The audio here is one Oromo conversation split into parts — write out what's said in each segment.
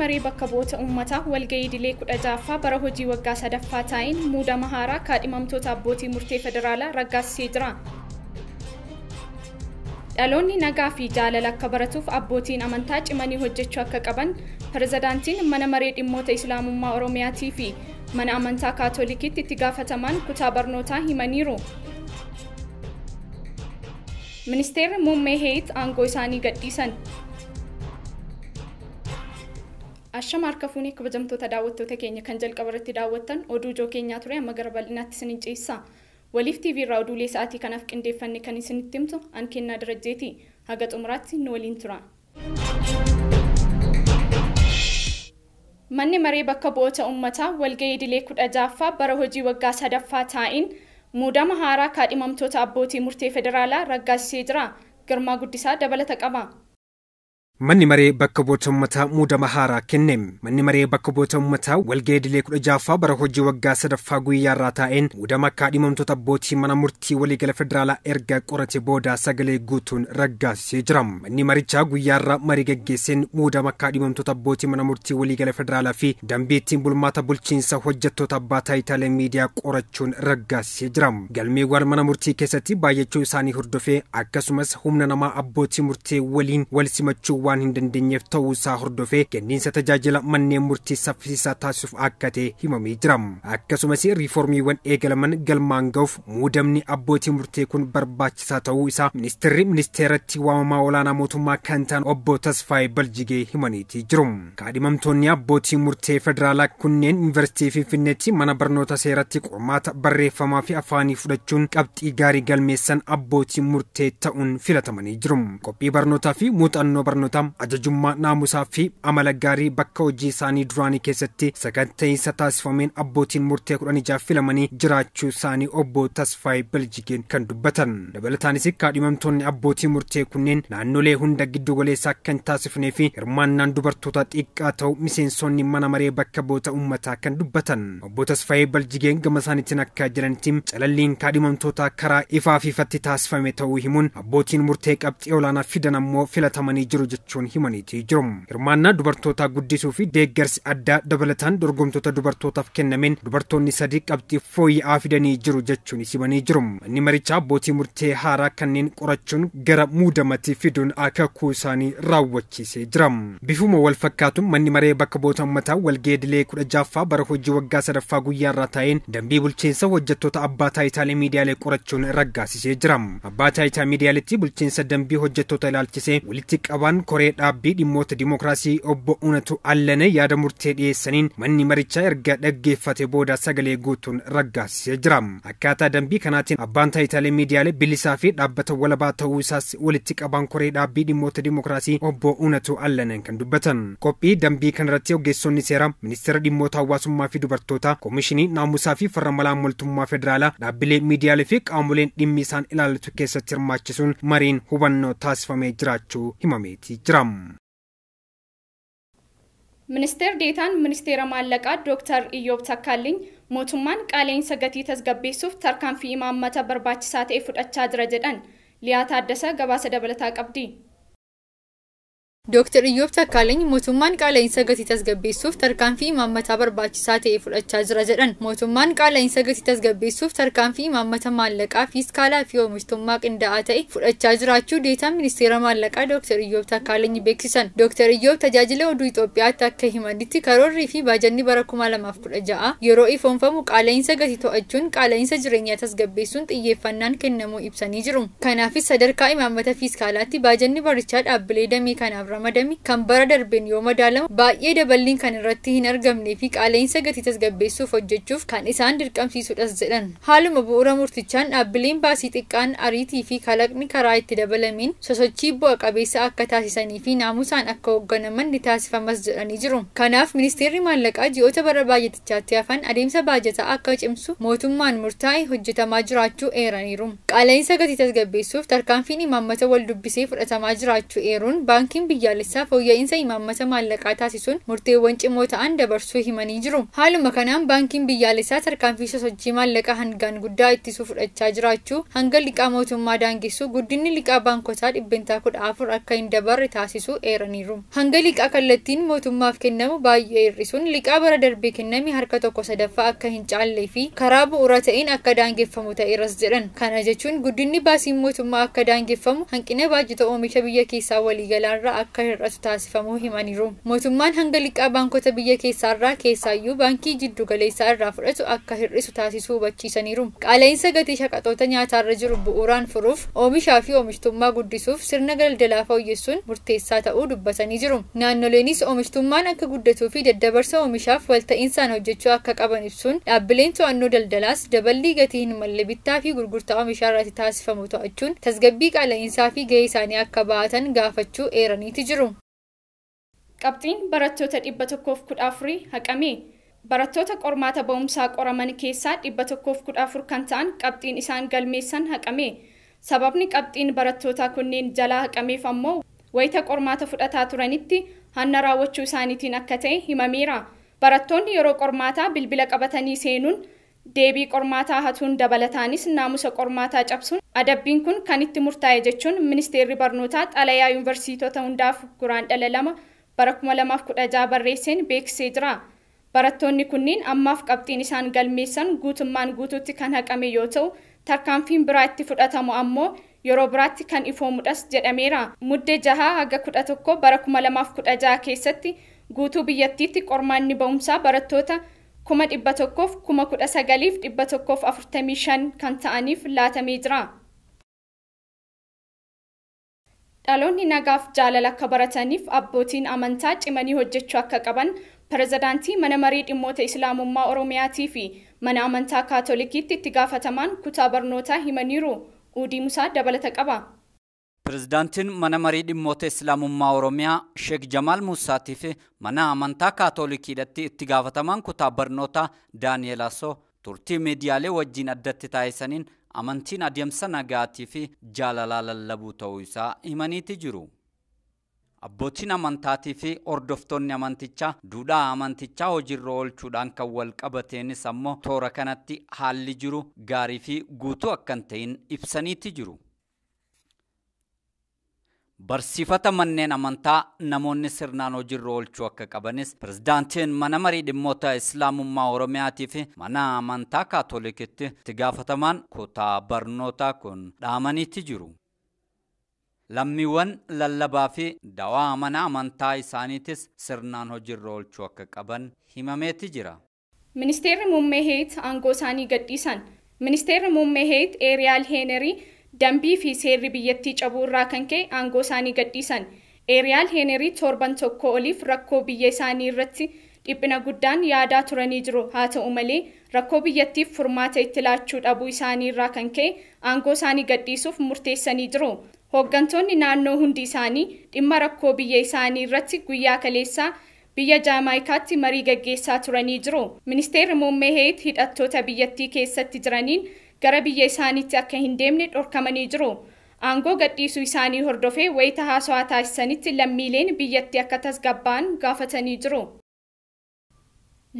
marii bakka bu'oota uummataa walga'ii idilee 16ffaa bara hojii waggaa sadaffaa ta'een muudama haaraa kaadhimamtoota abbootii murtee federaalaa raggaasisee jira. Dhaloonni nagaa fi jaalala akka baratuuf abbootiin amantaa cimanii hojjechuu akka qaban pirezidaantiin mana maree dhimmoota Islaamummaa Oromiyaatii fi mana amantaa Kaatolikiitti itti gaafatamaan kutaa barnootaa himaniiru. Ministeerri muummee Heeyit aangoo isaanii gadhiisan. Ashama harka fuunee kabajamtoota daawwattoota keenya kan jalqabarratti daawwattan oduu ijoo keenyaa ture amma gara bal'inaatti isiniin ceessa. Waliif TV irraa oduulee sa'aatii kanaaf qindeeffanne kan isinitti himtu an kennaa Darajjeeti. Haga xumuraatti nu waliin tura. Manni maree bakka bu'oota uummataa walga'ii idilee 16ffaa bara hojii waggaa sadaffaa ta'een muudama haaraa kaadhimamtoota abbootii murtee federaalaa raggaasisee jira. Girmaa Guddisaa dabalata qaba. Manni maree bakka bu'oota uummataa muudama haaraa kenne. Manni maree bakka bu'oota uummataa walga'ii idilee 16ffaa bara hojii waggaa sadaffaa guyyaarraa ta'een muudama kaadhimamtoota abbootii mana murtii waliigala federaalaa erga qorate booda sagalee guutuun raggaasisee jira. Manni marichaa guyyaarraa marii gaggeesseen muudama kaadhimamtoota abbootii mana murtii waliigala federaalaa fi dambii ittiin bulmaata bulchiinsa hojjettoota abbaa taayitaalee miidiyaa qorachuun raggaasisee jira. Galmeewwan mana murtii keessatti baay'achuu isaanii hordofee akkasumas humna namaa abbootii murtee waliin wal simachuu waan hin dandeenyeef ta'uu isaa hordofee kenniinsa tajaajila manneen murtii saffisiisaa taasisuuf akka ta'e himamee jira. Akkasumas riiformiiwwan eegalaman galmaan ga'uuf muudamni abbootii murtee kun barbaachisaa ta'uu isaa ministeeratti waamamaa olaanaa mootummaa kan ta'an obbo Tasfaayee Baljigee himaniitii jiru. Kaadhimamtoonni abbootii murtee federaalaa kunneen yuunivarsiitii Finfinneetti mana barnoota seeratti qormaata barreeffamaa fi afaanii fudhachuun qabxii gaarii galmeessan abbootii murtee ta'uun filatamanii jiru. Qophii barnootaa fi muuxannoo barnootaa ajajummaa naamusaa fi amala gaarii bakka hojii isaanii duraanii keessatti saganteessa taasifameen abbootiin murtee 16 filamanii jiraachuu isaanii obbo Tasfaayee Baljigeen kan dubbatan. Dabalataanis kaadhimamtoonni abbootii murtee kunneen naannolee hunda giddu galeessaa kan taasifnee fi hirmaannaan dubartoota xiqqaa ta'u miseensonni mana maree bakka bu'oota uummataa kan dubbatan. Obbo Tasfaayee Baljigeen gama isaaniitiin akka jiranitti calalliin kaadhimamtoota karaa ifaa fi ifatti taasifame ta'uu himuun abbootiin murtee qabxii olaanaa fidan ammoo filatamanii jiru jechuun himaniitii jiru. Hirmaannaa dubartootaa guddisuu fi deeggarsi addaa dabalataan dorgomtoota dubartootaaf kennameen dubartoonni 3 qabxii fooyya'aa fidanii jiru jechuun himanii jiru. Manni marichaa abbootii murtee haaraa kanneen qorachuun gara muudamatti fiduun akaakuu isaanii raawwachiisee jira. Bifuma wal fakkaatuun manni maree bakka bu'oota uummataa walga'ii idilee 16ffaa bara hojii waggaa sadaffaa guyyaarraa ta'een dambii bulchiinsa hojjettoota abbaa taayitaalee miidiyaalee qorachuun raggaasisee jira. Abbaa taayitaa miidiyaaleetti bulchiinsa dambii hojjettoota ilaalchisee walitti qabaan koree dhaabbii dhimmoota dimookiraasii obbo Unatu Allane yaada murtee dhiyeessaniin manni marichaa erga dhaggeeffate booda sagalee guutuun raggaasisee jira. Akkaataa dambii kanaatiin abbaan taayitaalee miidiyaalee bilisaa fi dhaabbata walabaa ta'uu isaas walitti qabaan koree dhaabbii dhimmoota dimookiraasii obbo Unatu Allane kan dubbatan. Qophii dambii kanarratti ogeessonni seeraa ministeera dhimmoota hawaasummaa fi dubartoota koomishinii naamusaa fi farra malaammaltummaa federaalaa dhaabbilee miidiyaalee fi qaamoleen dhimmi isaan ilaallatu keessatti hirmaachisuun mariin hubannoo taasifamee jiraachuu himameeti jira. Ministeer Deetaan Ministeera Maallaqaa Dr. Iyyoob Takkaalliin mootummaan qaala'insa gatii tasgabbeessuuf tarkaanfii imaammata barbaachisaa ta'e fudhachaa jira jedhan. Liyaa Taaddasa gabaasa dabalataa qabdi. Dr. Iyyoob Takkaalliin mootummaan qaala'insa gatii tasgabbeessuuf tarkaanfii imaammata barbaachisaa ta'e fudhachaa jira jedhan. Mootummaan qaala'insa gatii tasgabbeessuuf tarkaanfii imaammata maallaqaa fiiskaalaa fi oomishtummaa qindaa'aa ta'e fudhachaa jiraachuu deetaan ministeera maallaqaa Dr. Iyyoob Takkaalliin beeksisan. Dr. Iyyoob tajaajila oduu Itoophiyaatti akka himanitti karoorrii fi baajanni bara 2016 yeroo ifoonfamu qaala'insa gatii to'achuun qaala'insa jireenyaa tasgabbeessuun xiyyeeffannaan kennamuu ibsanii jiru. Kanaafis sadarkaa imaammata fiiskaalaatti baajanni barichaa dhaabbilee damee kanaaf ramadame kan bara darbeen yoo madaalamu baay'ee daballiin kan irratti hin argamnee fi qaala'insa gatii tasgabbeessuuf hojjechuuf kan isaan dirqamsiisudhas jedhan. Haaluma bu'uura murtichaan dhaabbileen baasii xiqqaan ariitii fi kalaqni karaa itti dabalameen sosochii bu'a qabeessa akka taasisanii fi naamusaan akka hoogganaman ni taasifamas jedhanii jiru. Kanaaf ministeerri maallaqaa ji'oota bara baajetichaatti hafan adeemsa baajataa akka cimsu mootummaan murtaa'e hojjetamaa jiraachuu eeraniiru. Qaala'insa gatii tasgabbeessuuf tarkaanfiin imaammata wal dubbisee fudhatamaa jiraachuu eeruun baankiin biyya biyyaalessaa fooyya'insa imaammata maallaqaa taasisuun murteewwan cimoo ta'an dabarsuu himanii jiru. Haaluma kanaan baankiin biyyaalessaa tarkaanfii sosochii maallaqaa hangaan guddaa ittisuu fudhachaa jiraachuu hanga liqaa mootummaa daangessu guddinni liqaa baankotaa 14% akka hin dabarre taasisuu eeraniiru. Hanga liqaa kallattiin mootummaaf kennamu baay'ee hir'isuun liqaa bara darbee kenname harka 1/3 akka hin caallee fi karaa bu'uura ta'een akka daangeffamu ta'eeras jedhan. Kana jechuun guddinni baasiin mootummaa akka daangeffamu hanqina baajata oomisha biyya keessaa waliigalaarraa akka hir'atu taasifamuu himaniiru. Mootummaan hanga liqaa baankota biyya keessaarraa keessaayyuu baankii jiddu galeessaa irraa fudhatu akka hir'isu taasisuu hubachiisaniiru. Qaala'insa gatii shaqaxoota nyaataarra jiru bu'uuraan furuuf oomishaa fi oomishtummaa guddisuuf sirna daldalaa fooyyessuun murteessaa ta'uu dubbatanii jiru. Naannoleenis oomishtummaan akka guddatuu fi daddabarsa oomishaaf walta'insaan hojjechuu akka qaban ibsuun dhaabbileen to'annoo daldalaas daballii gatii hin malle bittaa fi gurgurtaa oomishaa irratti taasifamu to'achuun tasgabbii qaala'insaa fi gahee isaanii akka ba'atan gaafachuu eeraniiti jiru. Qabxiin barattoota 114 haqame. Barattoota qormaata ba'umsaa qoraman keessaa 114 kan ta'an qabxiin isaan galmeessan haqame. Sababni qabxiin barattootaa kunneen jalaa haqameef ammoo wayita qormaata fudhataa turanitti hanna raawwachuu isaaniitiin akka ta'e himameera. Barattoonni yeroo qormaataa bilbila qabatanii seenuun deebii qormaataa hatuun dabalataanis naamusa qormaataa cabsuun adabbiin kun kan itti murtaa'e jechuun ministeerri barnootaa xalayaa yuunivarsiitota hundaaf guraandhala 2 bara 2016 barreesseen beeksisee jira. Barattoonni kunniin ammaaf qabxiin isaan galmeessan guutummaan guutuutti kan haqame yoo ta'u tarkaanfiin biraa itti fudhatamu ammoo yeroo biraatti kan ifoomudhas jedhameera. Muddee 6 haga 11 bara 2016 keessatti guutuu biyyattiitti qormaanni ba'umsaa barattoota 119,145 kan ta'aniif laatamee jira. Dhaloonni nagaaf jaalala akka barataniif abbootiin amantaa cimanii hojjechuu akka qaban pirezidaantii mana marii dhimmoota Islaamummaa Oromiyaatii fi mana amantaa Kaatolikiitti itti gaafatamaan kutaa barnootaa himaniiru. Uudii Musaa dabalata qaba. Pirezidaantiin mana marii dhimmoota Islaamummaa Oromiyaa Sheek Jamaal Musaatii fi mana amantaa Kaatolikiidhaatti itti gaafatamaan kutaa barnootaa Daani'eel Asoo turtii miidiyaalee wajjin addatti taasisaniin amantiin adeemsa nagaatii fi jaalalaa lallabuu ta'uu isaa himaniiti jiru. Abbootiin amantaatii fi hordoftoonni amantichaa duudhaa amantichaa hojiirra oolchuudhaan kan wal qabateenis ammoo toora kanatti haalli jiru gaarii fi guutuu akka hin ta'in ibsaniiti jiru. Barsiifata manneen amantaa namoonni sirnaan hojiirra oolchuu akka qabanis pirezidaantiin mana marii dhimmoota Islaamummaa Oromiyaatii fi mana amantaa Kaatolikiitti itti gaafatamaan kutaa barnootaa kun dhaamaniiti jiru. Lammiiwwan lallabaa fi dawaa mana amantaa isaaniitis sirnaan hojiirra oolchuu akka qaban himameeti jira. Ministeerri muummee Heet aangoo isaanii gadhiisan. Ministeerri muummee Heet Eeriyaal Heenerii dambii fi seerri biyyattii cabuu irraa kan ka'e aangoo isaanii gadhiisan. Eeriyaal Heenerii torban tokko oliif rakkoo biyya isaanii irratti dhiphina guddaan yaadaa turanii jiru. Haa ta'u malee rakkoo biyyattiif furmaata itti laachuu dhabuu isaanii irraa kan ka'e aangoo isaanii gadhiisuuf murteessanii jiru. Hooggantoonni naannoo hundi isaanii dhimma rakkoo biyya isaanii irratti guyyaa kaleessaa biyya Jaamaayikaatti marii gaggeessaa turanii jiru. Ministeerri muummee Heet hidhattoota biyyattii keessatti jiraniin gara biyya isaaniitti akka hin deemne dhorkamanii jiru. Aangoo gadhiisuu isaanii hordofee wayita haasawaa taasisanitti lammiileen biyyattii akka tasgabba'an gaafatanii jiru.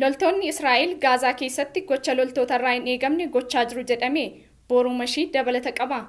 Loltoonni Israa'el Gaazaa keessatti gocha loltoota irraa hin eegamne gochaa jiru jedhame boorumashii dabalata qaba.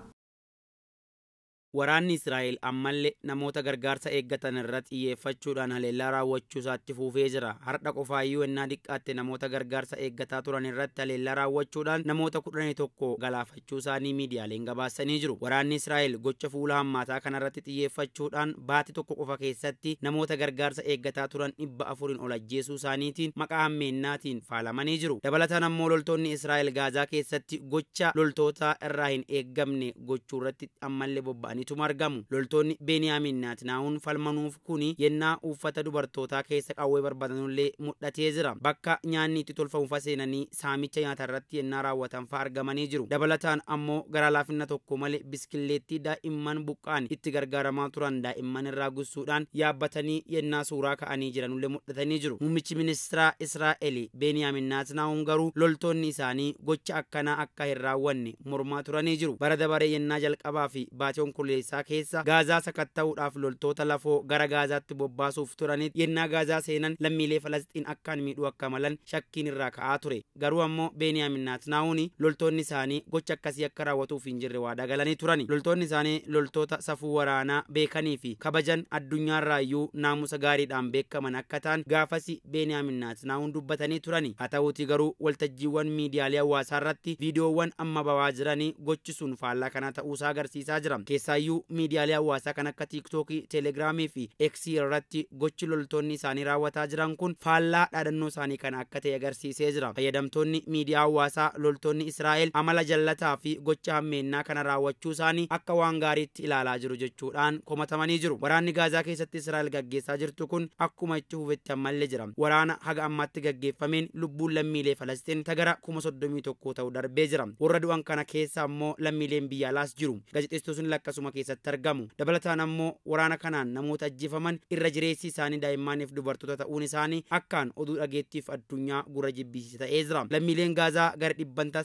Waraanni Israa'el ammallee namoota gargaarsa eeggatan irratti xiyyeeffachuudhaan haleellaa raawwachuu isaatti fufee jira. Har'a qofaayyuu ennaa xiqqaatte namoota gargaarsa eeggataa turan irratti haleellaa raawwachuudhaan namoota 11 galaafachuu isaanii miidiyaaleen gabaasanii jiru. Waraanni Israa'el gocha fuula hammaataa kanarratti xiyyeeffachuudhaan baatii tokko qofa keessatti namoota gargaarsa eeggataa turan 400 ol ajjeesuu isaaniitiin maqaa hammeennaatiin faalamanii jiru. Dabalataan ammoo loltoonni Israa'el Gaazaa keessatti gocha loltoota irraa hin eeggamne gochuu irratti ammallee bobba'anii argamu. Loltoonni Beniyaamin Netanyahuun falmanuuf kuni yennaa uffata dubartootaa keessa qawwee barbaadanullee mul'atee jira. Bakka nyaanni itti tolfamu seenanii saamicha nyaata irratti yennaa raawwatan fa'aa argamanii jiru. Dabalataan ammoo gara laafina tokko malee biskileettii daa'imman buqqaan itti gargaaramaa turan daa'imman irraa gussuudhaan yaabbatanii yennaa suuraa ka'anii jiranullee mul'atanii jiru. Muummichi ministeera Israa'el Beniyaamin Netanyahuun garuu loltoonni isaanii gocha akkanaa akka hin raawwanne mormaa turanii jiru. Bara dabaree yennaa jalqabaa fi baatii onkololeessaa keessa Gaazaa sakatta'uudhaaf loltoota lafoo gara Gaazaatti bobbaasuuf turaniit yennaa Gaazaa seenan lammiilee Falasxiin akkaan miidhuu akka malan shakkiin irraa ka'aa ture. Garuu ammoo Beniyaamin Netanyahuun loltoonni isaanii gocha akkasii akka raawwatuuf hin jirre waadaa galanii turani. Loltoonni isaanii loltoota safuu waraanaa beekanii fi kabajan addunyaarraayyuu naamusa gaariidhaan beekaman akka ta'an gaafasi Beniyaamin Netanyahuun dubbatanii turani. Haa ta'uutii garuu waltajjiiwwan miidiyaalee hawaasaa irratti viidiyoowwan amma ba'aa jiranii gochi sun faallaa kana ta'uusaa agarsiisaa jira. Keessaayyuu miidiyaalee hawaasaa kan akka TikTokii, Telegiraamii fi X irratti gochi loltoonni isaanii raawwataa jiran kun faallaa dhaadannoo isaanii kana akka ta'e agarsiisee jira. Fayyadamtoonni miidiyaa hawaasaa loltoonni Israa'el amala jallataa fi gocha hammeennaa kana raawwachuu isaanii akka waan gaariitti ilaalaa jiru jechuudhaan komatamanii jiru. Waraanni Gaazaa keessatti Israa'el gaggeessaa jirtu kun akkuma itti hufetti ammallee jira. Waraana haga ammaatti gaggeeffameen lubbuun lammiilee Falastiin tagara 31 ta'u darbee jira. Warra du'an kana keessa ammoo lammiileen biyya alaas jiru. Gaazexeessitoonni lakkasuma keessatti argamu. Dabalataan ammoo waraana kanaan namoota ajjeefaman irra jireessi isaanii daa'immaaniif dubartoota ta'uun isaanii akkaan oduu dhageettiif addunyaa gurra jibbisiisa ta'ee jira. Lammiileen Gaazaa gara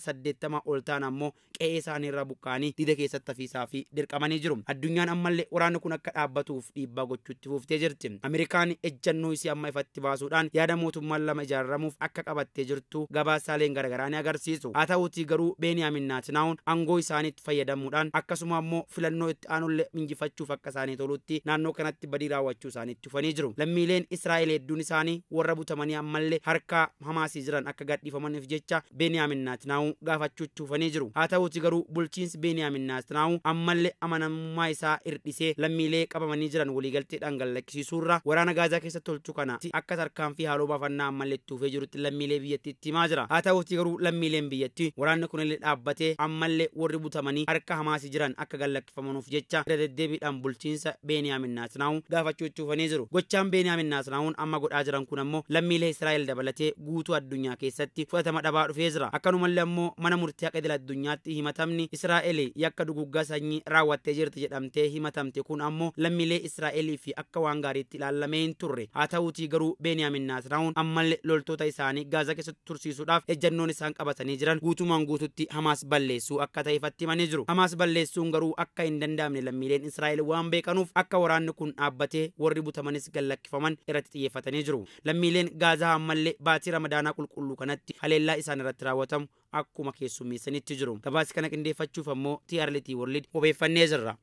80 ol ta'an ammoo qe'ee isaanii irraa buqqaanii dida keessatti hafiisaa fi dirqamanii jiru. Addunyaan ammallee waraanni kun akka dhaabbatuuf dhiibbaa gochuutti fuuftee jirti. Ameerikaan ejjannoo isii amma ifatti baasuudhaan yaada mootummaan lama ijaaramuuf akka qabattee jirtu gabaasaaleen garaagaraa ni agarsiisu. Haa ta'uutii garuu Beniyaamin Netanyahuun aangoo isaaniitti fayyadamuudhaan akkasuma ammoo filannoo itti aanullee injifachuuf akka isaanii tolutti naannoo kanatti badii raawwachuu isaaniitti dhufanii jiru. Lammiileen Israa'el hedduun isaanii warra butamanii ammallee harka Hamaasii jiran akka gadhiifamaniif jecha Beniyaamin Netanyahuun gaafachuu dhufanii jiru. Haa ta'uutii garuu bulchiinsi Beniyaamin Netanyahuun ammallee amanamummaa isaa irdhisee lammiilee qabamanii jiran waliigalteedhaan gallakkisiisuurra waraana Gaazaa keessatti tolchuu kana akka tarkaanfii haaloo baafannaa ammallee dhufee jirutti lammiilee biyyattiitti himaa jira. Haa ta'uutii garuu lammiileen biyyattii waraanni kunillee dhaabbatee ammallee warri butamanii harka Hamaasii jiran akka gallakkifamuuf jecha deddeebiidhaan bulchiinsa Beniyaamin Netanyahuun gaafachuu dhufanii jiru. Gochaan Beniyaamin Netanyahuun amma godhaa jiran kun ammoo lammiilee Israa'el dabalatee guutuu addunyaa keessatti fudhatama dhabaa dhufee jira. Akkanumallee ammoo mana murtii haqa idil addunyaatti himatamni Israa'el yakka duguggaa sanyii raawwattee jirti jedhamtee himatamte kun ammoo lammiilee Israa'elii fi akka waan gaariitti ilaalamee hin turre. Haa ta'uutii garuu Beniyaamin Netanyahuun ammallee loltoota isaanii Gaazaa keessatti tursiisuudhaaf ejjannoon isaan qabatanii jiran guutumaan guututti Hamaas balleessuu akka ta'e ifatti himanii jiru. Hamaas balleessuun garuu akka hin danda'amne lammiileen Israa'el waan beekanuuf akka waraanni kun dhaabbatee warri butamanis gallakkifaman irratti xiyyeeffatanii jiru. Lammiileen Gaazaa ammallee baatii Ramadaanaa qulqulluu kanatti haleellaa isaan irratti raawwatamu akkuma keessummeessanitti jiru. Gabaasa kana qindeeffachuuf ammoo TRT World obeeffannee jirra.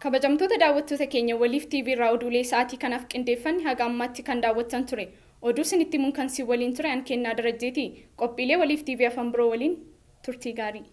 Kabajamtoota daawwattoota keenya Waliif TV irraa oduulee sa'aatii kanaaf qindeeffanne haga ammaatti kan daawwattan ture. Oduu isinitti himuun kan si waliin ture an Kennaa Darajjeeti. Qophiilee Waliif TV afaan biroo waliin turtii gaarii.